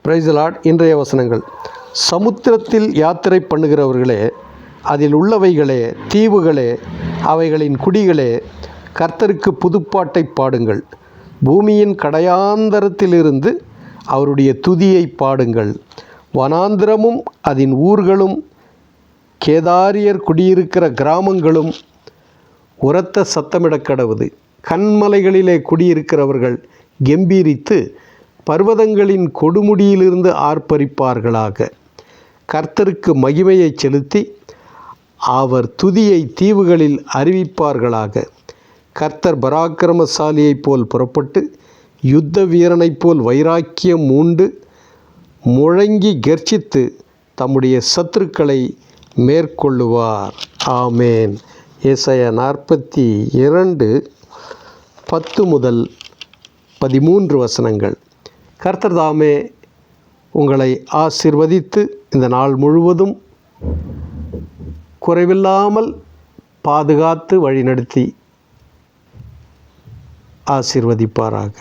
Praise the Lord. இன்றைய வசனங்கள். சமுத்திரத்தில் யாத்திரை பண்ணுகிறவர்களே, அதில் உள்ளவைகளே, தீவுகளே, அவைகளின் குடிகளே, கர்த்தருக்கு புதுப்பாட்டை பாடுங்கள். பூமியின் கடையாந்தரத்திலிருந்து அவருடைய துதியை பாடுங்கள். வனாந்திரமும் அதன் ஊர்களும், கேதாரியர் குடியிருக்கிற கிராமங்களும் உரத்த சத்தமிடக் கடவுது. கன்மலைகளிலே குடியிருக்கிறவர்கள் கெம்பீரித்து பர்வதங்களின் கொடுமுடியிலிருந்து ஆர்ப்பரிப்பார்களாக. கர்த்தருக்கு மகிமையை செலுத்தி அவர் துதியை தீவுகளில் அறிவிப்பார்களாக. கர்த்தர் பராக்கிரமசாலியைப் போல் புறப்பட்டு யுத்த வீரனைப் போல் வைராக்கியம் மூண்டு முழங்கி கர்ச்சித்து தம்முடைய சத்துருக்களை மேற்கொள்ளுவார். ஆமேன். ஏசாயா 42:10-13 வசனங்கள். கர்த்தர் தாமே உங்களை ஆசீர்வதித்து இந்த நாள் முழுவதும் குறைவில்லாமல் பாதுகாத்து வழிநடத்தி ஆசீர்வதிப்பாராக.